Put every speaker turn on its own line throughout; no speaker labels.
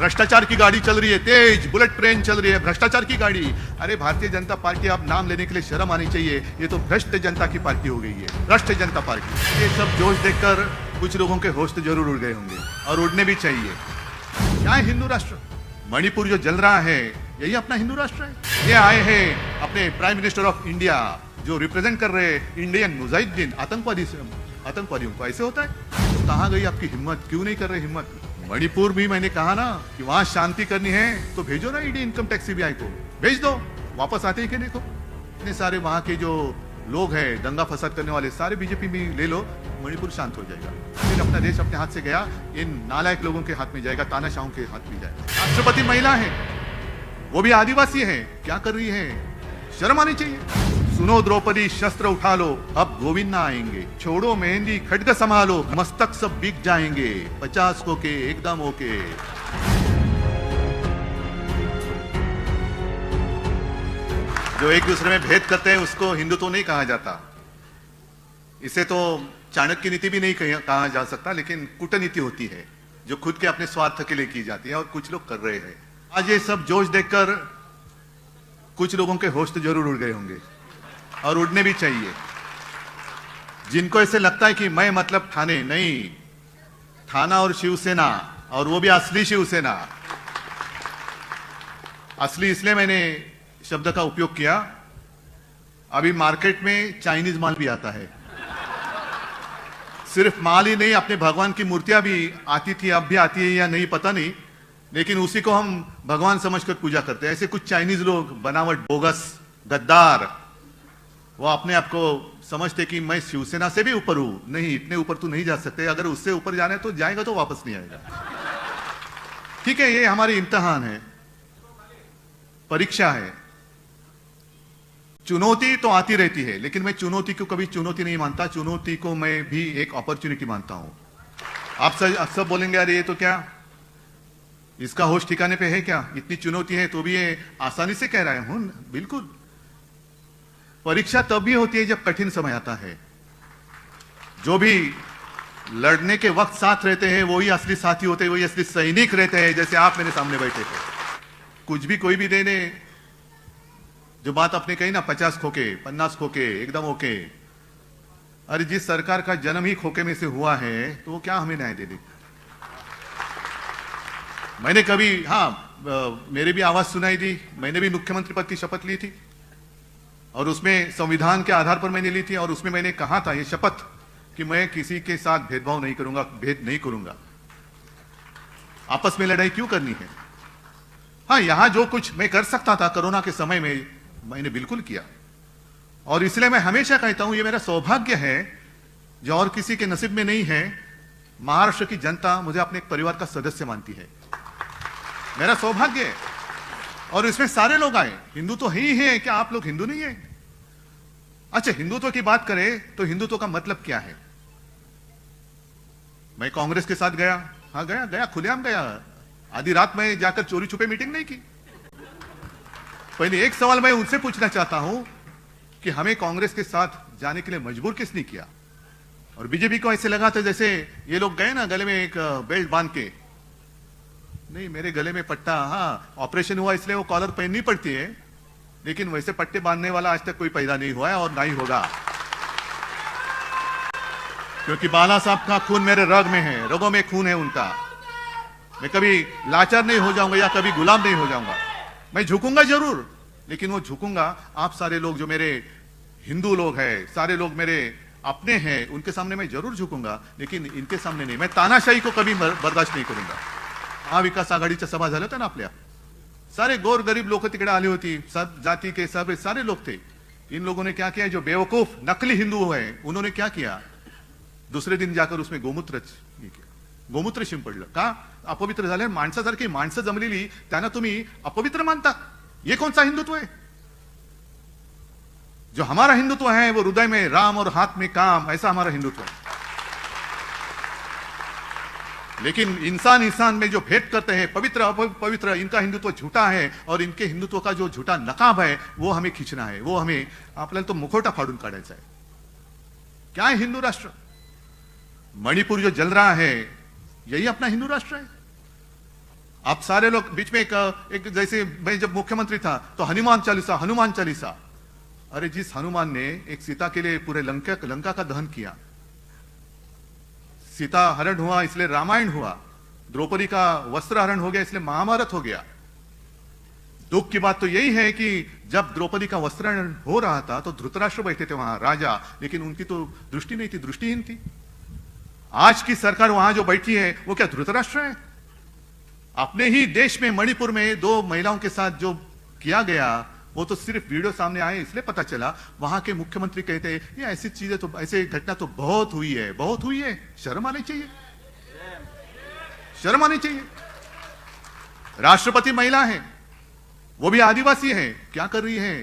भ्रष्टाचार की गाड़ी चल रही है, तेज बुलेट ट्रेन चल रही है, भ्रष्टाचार की गाड़ी। अरे भारतीय जनता पार्टी, आप नाम लेने के लिए शर्म आनी चाहिए। ये तो भ्रष्ट जनता की पार्टी हो गई है, भ्रष्ट जनता पार्टी। ये सब जोश देखकर कुछ लोगों के होश तो जरूर उड़ गए होंगे और उड़ने भी चाहिए। क्या है हिंदू राष्ट्र? मणिपुर जो जल रहा है, यही अपना हिंदू राष्ट्र है। ये आए हैं अपने प्राइम मिनिस्टर ऑफ इंडिया, जो रिप्रेजेंट कर रहे इंडियन मुजाहिदीन आतंकवादियों को। ऐसे होता है? तो कहाँ गई आपकी हिम्मत? क्यों नहीं कर रहे हिम्मत? मणिपुर भी मैंने कहा ना कि वहां शांति करनी है तो भेजो ना ईडी इनकम टैक्स सीबीआई को, भेज दो। वापस आते ही कि देखो इतने सारे वहां के जो लोग हैं दंगा फसाद करने वाले, सारे बीजेपी में ले लो, मणिपुर शांत हो जाएगा। फिर अपना देश अपने हाथ से गया, इन नालायक लोगों के हाथ में जाएगा, तानाशाहों के हाथ में जाएगा। राष्ट्रपति महिला है, वो भी आदिवासी है, क्या कर रही है? शर्म आनी चाहिए। सुनो द्रौपदी, शस्त्र उठा लो, अब गोविंद ना आएंगे। छोड़ो मेहंदी, खड्ग संभालो, मस्तक सब बिक जाएंगे। 50 को के एकदम ओके। जो एक दूसरे में भेद करते हैं उसको हिंदुत्व नहीं कहा जाता। इसे तो चाणक्य नीति भी नहीं कहा जा सकता, लेकिन कूटनीति होती है जो खुद के अपने स्वार्थ के लिए की जाती है, और कुछ लोग कर रहे हैं। आज ये सब जोश देखकर कुछ लोगों के होश तो जरूर उड़ गए होंगे और उड़ने भी चाहिए। जिनको ऐसे लगता है कि मैं मतलब ठाणे नहीं, थाना और शिवसेना, और वो भी असली शिवसेना। असली इसलिए मैंने शब्द का उपयोग किया, अभी मार्केट में चाइनीज माल भी आता है। सिर्फ माल ही नहीं, अपने भगवान की मूर्तियां भी आती थी, अब भी आती है या नहीं पता नहीं, लेकिन उसी को हम भगवान समझकर पूजा करते हैं। ऐसे कुछ चाइनीज लोग, बनावट, बोगस, गद्दार, वो अपने आप को समझते कि मैं शिवसेना से भी ऊपर हूं। नहीं, इतने ऊपर तो नहीं जा सकते। अगर उससे ऊपर जाना है तो जाएगा तो वापस नहीं आएगा। ठीक है, ये हमारी इम्तिहान है, परीक्षा है। चुनौती तो आती रहती है, लेकिन मैं चुनौती को कभी चुनौती नहीं मानता। चुनौती को मैं भी एक अपॉर्चुनिटी मानता हूं। आप सब बोलेंगे अरे ये तो क्या, इसका होश ठिकाने पे है क्या? इतनी चुनौती है तो भी ये आसानी से कह रहा है। हूं बिल्कुल। परीक्षा तब भी होती है जब कठिन समय आता है। जो भी लड़ने के वक्त साथ रहते हैं वही असली साथी होते हैं, वही असली सैनिक रहते हैं। जैसे आप मेरे सामने बैठे थे, कुछ भी कोई भी देने जो बात आपने कही ना, 50 खोके 50 खोके एकदम ओके। अरे जिस सरकार का जन्म ही खोके में से हुआ है तो वो क्या हमें न्याय दे दे? मैंने कभी, मेरे भी आवाज सुनाई दी, मैंने भी मुख्यमंत्री पद की शपथ ली थी, और उसमें संविधान के आधार पर मैंने ली थी, और उसमें मैंने कहा था ये शपथ कि मैं किसी के साथ भेदभाव नहीं करूंगा, भेद नहीं करूंगा। आपस में लड़ाई क्यों करनी है? हाँ, यहां जो कुछ मैं कर सकता था कोरोना के समय में, मैंने बिल्कुल किया। और इसलिए मैं हमेशा कहता हूं ये मेरा सौभाग्य है जो और किसी के नसीब में नहीं है। महाराष्ट्र की जनता मुझे अपने एक परिवार का सदस्य मानती है, मेरा सौभाग्य है। और इसमें सारे लोग आए, हिंदू तो ही है, क्या आप लोग हिंदू नहीं है? अच्छा, हिंदुत्व की बात करें तो हिंदुत्व का मतलब क्या है? मैं कांग्रेस के साथ गया, हाँ गया, खुलेआम गया। आधी रात में जाकर चोरी छुपे मीटिंग नहीं की। पहले एक सवाल मैं उनसे पूछना चाहता हूं कि हमें कांग्रेस के साथ जाने के लिए मजबूर किसने किया? और बीजेपी को ऐसे लगा था जैसे ये लोग गए ना गले में एक बेल्ट बांध के। नहीं, मेरे गले में पट्टा, हाँ ऑपरेशन हुआ इसलिए वो कॉलर पहननी पड़ती है, लेकिन वैसे पट्टे बांधने वाला आज तक कोई पैदा नहीं हुआ है और ना ही होगा। क्योंकि बाला साहब का खून मेरे रग में है, रगों में खून है उनका। मैं कभी लाचार नहीं हो जाऊंगा या कभी गुलाम नहीं हो जाऊंगा। मैं झुकूंगा जरूर, लेकिन वो झुकूंगा आप सारे लोग जो मेरे हिंदू लोग हैं, सारे लोग मेरे अपने हैं, उनके सामने मैं जरूर झुकूंगा, लेकिन इनके सामने नहीं। मैं तानाशाही को कभी बर्दाश्त नहीं करूंगा। महाविकास आघाडीच्या सभा झाल्या होत्या ना आपल्या, सारे गोर गरीब लोग तिकडे आली होती, सब जाति के सब सारे लोग थे। इन लोगों ने क्या किया, जो बेवकूफ नकली हिंदू है उन्होंने क्या किया, दुसरे दिन जाकर उसमें गोमूत्र शिंपडलं। का? अपवित्र झाले। माणसासारखी माणसं जमलेली त्यांना तुम्ही अपवित्र मानता? ये कौन सा हिंदुत्व है? जो हमारा हिंदुत्व है वो हृदय में राम और हाथ में काम, ऐसा हमारा हिंदुत्व है। लेकिन इंसान में जो भेद करते हैं, पवित्र अपवित्र, इनका हिंदुत्व झूठा है, और इनके हिंदुत्व का जो झूठा नकाब है वो हमें खींचना है, वो हमें आपल्याला तो मुखोटा फाड़ून काढायचा है। क्या है हिंदू राष्ट्र? मणिपुर जो जल रहा है यही अपना हिंदू राष्ट्र है। आप सारे लोग बीच में एक जैसे मैं जब मुख्यमंत्री था तो हनुमान चालीसा। अरे जिस हनुमान ने एक सीता के लिए पूरे लंका का दहन किया, सीता हरण हुआ इसलिए रामायण हुआ, द्रौपदी का वस्त्र हरण हो गया इसलिए महाभारत हो गया। दुख की बात तो यही है कि जब द्रौपदी का वस्त्र हरण हो रहा था तो धृतराष्ट्र बैठे थे वहां राजा, लेकिन उनकी तो दृष्टि नहीं थी, दृष्टिहीन थी। आज की सरकार वहां जो बैठी है वो क्या धृतराष्ट्र है? अपने ही देश में मणिपुर में 2 महिलाओं के साथ जो किया गया वो तो सिर्फ वीडियो सामने आए इसलिए पता चला। वहां के मुख्यमंत्री कहते हैं ये ऐसी चीजें तो, ऐसी घटना तो बहुत हुई है। शर्म आनी चाहिए, शर्म आनी चाहिए। राष्ट्रपति महिला है, वो भी आदिवासी है, क्या कर रही है?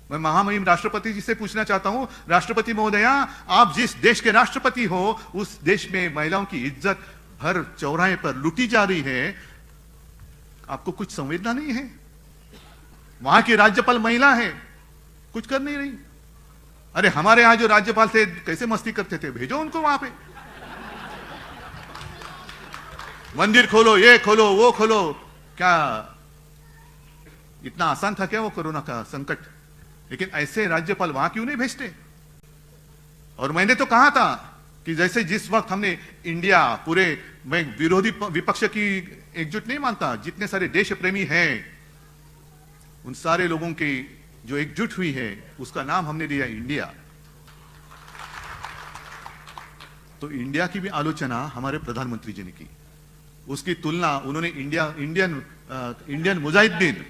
मैं महामहिम राष्ट्रपति जी से पूछना चाहता हूं, राष्ट्रपति महोदया, आप जिस देश के राष्ट्रपति हो उस देश में महिलाओं की इज्जत हर चौराहे पर लूटी जा रही है, आपको कुछ संवेदना नहीं है? वहां की राज्यपाल महिला है, कुछ कर नहीं रही। अरे हमारे यहां जो राज्यपाल थे कैसे मस्ती करते थे, भेजो उनको वहां पे। मंदिर खोलो, ये खोलो, वो खोलो। क्या इतना आसान था क्या वो कोरोना का संकट? लेकिन ऐसे राज्यपाल वहां क्यों नहीं भेजते? और मैंने तो कहा था कि जैसे जिस वक्त हमने इंडिया पूरे, मैं विरोधी विपक्ष की एकजुट नहीं मानता, जितने सारे देश प्रेमी हैं उन सारे लोगों की जो एकजुट हुई है उसका नाम हमने दिया इंडिया। तो इंडिया की भी आलोचना हमारे प्रधानमंत्री जी ने की, उसकी तुलना उन्होंने इंडियन मुजाहिदीन।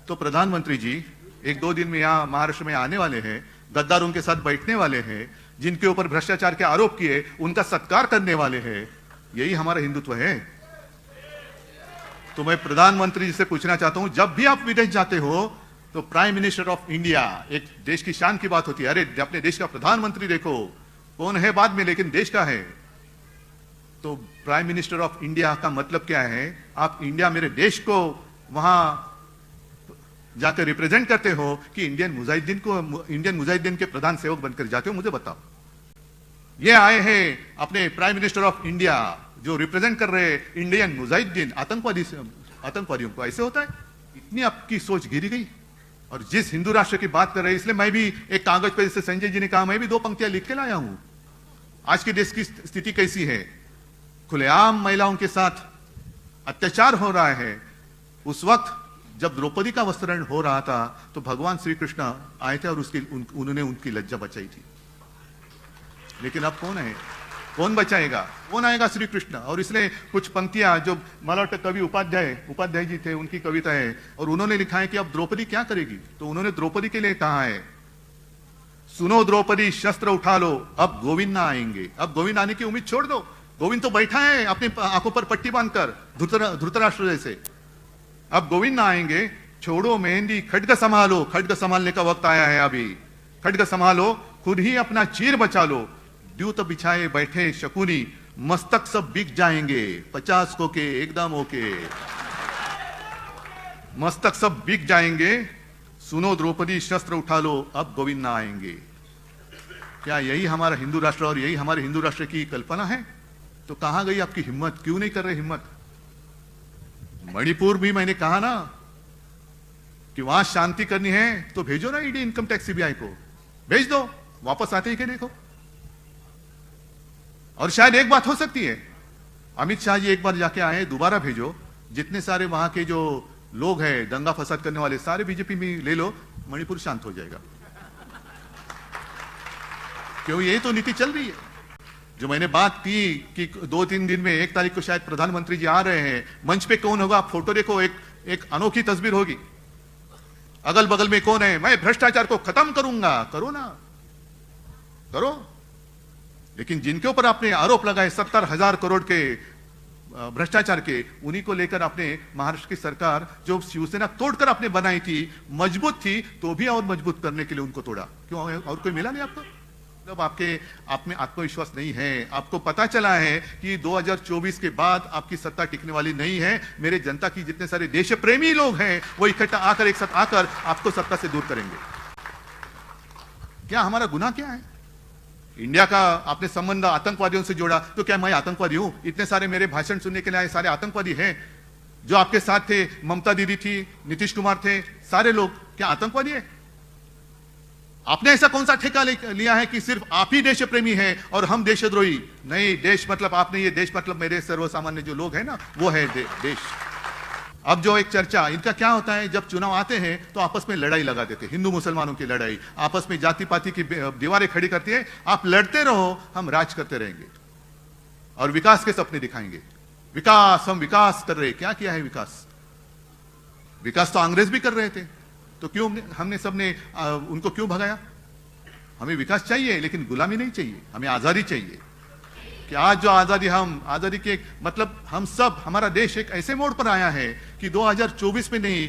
तो प्रधानमंत्री जी 1-2 दिन में यहां महाराष्ट्र में आने वाले हैं, गद्दारों के साथ बैठने वाले हैं, जिनके ऊपर भ्रष्टाचार के आरोप किए उनका सत्कार करने वाले हैं। यही हमारा हिंदुत्व है। तो मैं प्रधानमंत्री जी से पूछना चाहता हूं, जब भी आप विदेश जाते हो तो प्राइम मिनिस्टर ऑफ इंडिया, एक देश की शान की बात होती है। अरे अपने देश का प्रधानमंत्री देखो, कौन है बाद में, लेकिन देश का है। तो प्राइम मिनिस्टर ऑफ इंडिया का मतलब क्या है? आप इंडिया, मेरे देश को वहां जाकर रिप्रेजेंट करते हो कि इंडियन मुजाहिदीन के प्रधान सेवक बनकर जाते हो? मुझे बताओ। ये आए हैं अपने प्राइम मिनिस्टर ऑफ इंडिया जो रिप्रेजेंट कर रहे इंडियन मुजाहिदीन, आतंकवादियों को। ऐसे होता है? इतनी आपकी सोच गिरी गई। और जिस हिंदू राष्ट्र की बात कर रहे हैं, इसलिए मैं भी एक कागज पर, जैसे संजय जी ने कहा, मैं भी 2 पंक्तियां लिख के लाया हूं। आज के देश की स्थिति कैसी है? खुलेआम महिलाओं के साथ अत्याचार हो रहा है। उस वक्त जब द्रौपदी का वस्त्रण हो रहा था तो भगवान श्री कृष्ण आए थे और उन्होंने उनकी लज्जा बचाई थी। लेकिन अब कौन है? कौन बचाएगा? कौन आएगा? श्री कृष्ण। और इसलिए कुछ पंक्तियां जो मराठ कवि उपाध्याय जी थे, उनकी कविता है, और उन्होंने लिखा है कि अब द्रौपदी क्या करेगी। तो उन्होंने द्रौपदी के लिए कहा है, सुनो द्रौपदी शस्त्र उठा लो, अब गोविंद ना आएंगे। अब गोविंद आने की उम्मीद छोड़ दो। गोविंद तो बैठा है अपनी आंखों पर पट्टी बांधकर, धृतराष्ट्र जैसे। अब गोविंद ना आएंगे, छोड़ो मेहंदी, खड्ग संभालो। खड्ग संभालने का वक्त आया है अभी। खड्ग संभालो, खुद ही अपना चीर बचा लो। द्यूत बिछाए बैठे शकुनी, मस्तक सब बिक जाएंगे। 50 को के एकदम ओके, मस्तक सब बिक जाएंगे। सुनो द्रौपदी शस्त्र उठा लो, अब गोविंद ना आएंगे। क्या यही हमारा हिंदू राष्ट्र और यही हमारे हिंदू राष्ट्र की कल्पना है? तो कहां गई आपकी हिम्मत? क्यों नहीं कर रहे हिम्मत? मणिपुर भी मैंने कहा ना कि वहां शांति करनी है तो भेजो ना ईडी, इनकम टैक्स, सीबीआई को भेज दो, वापस आते ही के देखो। और शायद एक बात हो सकती है, अमित शाह जी एक बार जाके आए, दोबारा भेजो। जितने सारे वहां के जो लोग हैं दंगा फसाद करने वाले, सारे बीजेपी में ले लो, मणिपुर शांत हो जाएगा। क्यों? यही तो नीति चल रही है। जो मैंने बात की कि 2-3 दिन में 1 तारीख को शायद प्रधानमंत्री जी आ रहे हैं, मंच पे कौन होगा? आप फोटो देखो, एक अनोखी तस्वीर होगी। अगल बगल में कौन है? मैं भ्रष्टाचार को खत्म करूंगा। करो ना, करो। लेकिन जिनके ऊपर आपने आरोप लगाए 70,000 करोड़ के भ्रष्टाचार के, उन्हीं को लेकर आपने महाराष्ट्र की सरकार जो शिवसेना तोड़कर आपने बनाई थी, मजबूत थी, तो भी और मजबूत करने के लिए उनको तोड़ा। क्यों? और कोई मिला नहीं आपको? जब आप में आत्मविश्वास नहीं है, आपको पता चला है कि 2024 के बाद आपकी सत्ता टिकने वाली नहीं है, मेरे जनता की जितने सारे देश प्रेमी लोग हैं वो इकट्ठा आकर, एक साथ आकर आपको सत्ता से दूर करेंगे। क्या हमारा गुनाह क्या है? इंडिया का आपने संबंध आतंकवादियों से जोड़ा, तो क्या मैं आतंकवादी हूं? इतने सारे मेरे भाषण सुनने के लिए आए सारे आतंकवादी हैं? जो आपके साथ थे, ममता दीदी थी, नीतीश कुमार थे, सारे लोग क्या आतंकवादी है? आपने ऐसा कौन सा ठेका लिया है कि सिर्फ आप ही देश प्रेमी हैं और हम देशद्रोही? नहीं, देश मतलब आपने, ये देश मतलब मेरे सर्वसामान्य जो लोग हैं ना, वो है देश। अब जो एक चर्चा इनका क्या होता है, जब चुनाव आते हैं तो आपस में लड़ाई लगा देते, हिंदू मुसलमानों की लड़ाई, आपस में जाति पाति की दीवारें खड़ी करती है। आप लड़ते रहो, हम राज करते रहेंगे और विकास के सपने दिखाएंगे। विकास, हम विकास कर रहे। क्या किया है विकास? विकास तो अंग्रेज भी कर रहे थे, तो क्यों हमने सबने उनको क्यों भगाया? हमें विकास चाहिए, लेकिन गुलामी नहीं चाहिए, हमें आजादी चाहिए। कि आज जो आजादी के मतलब हम सब, हमारा देश एक ऐसे मोड़ पर आया है कि 2024 में नहीं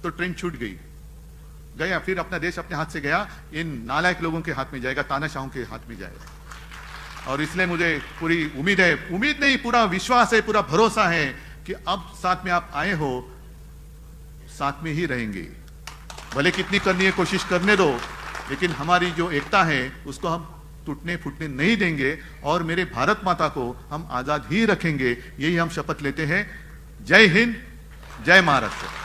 तो ट्रेन छूट गया, फिर अपना देश अपने हाथ से गया, इन नालायक लोगों के हाथ में जाएगा, तानाशाहों के हाथ में जाएगा। और इसलिए मुझे पूरी उम्मीद नहीं, पूरा विश्वास है, पूरा भरोसा है कि अब साथ में आप आए हो, साथ में ही रहेंगे। भले कितनी करनी है कोशिश करने दो, लेकिन हमारी जो एकता है उसको हम टूटने फूटने नहीं देंगे और मेरे भारत माता को हम आजाद ही रखेंगे। यही हम शपथ लेते हैं। जय हिंद, जय महाराष्ट्र।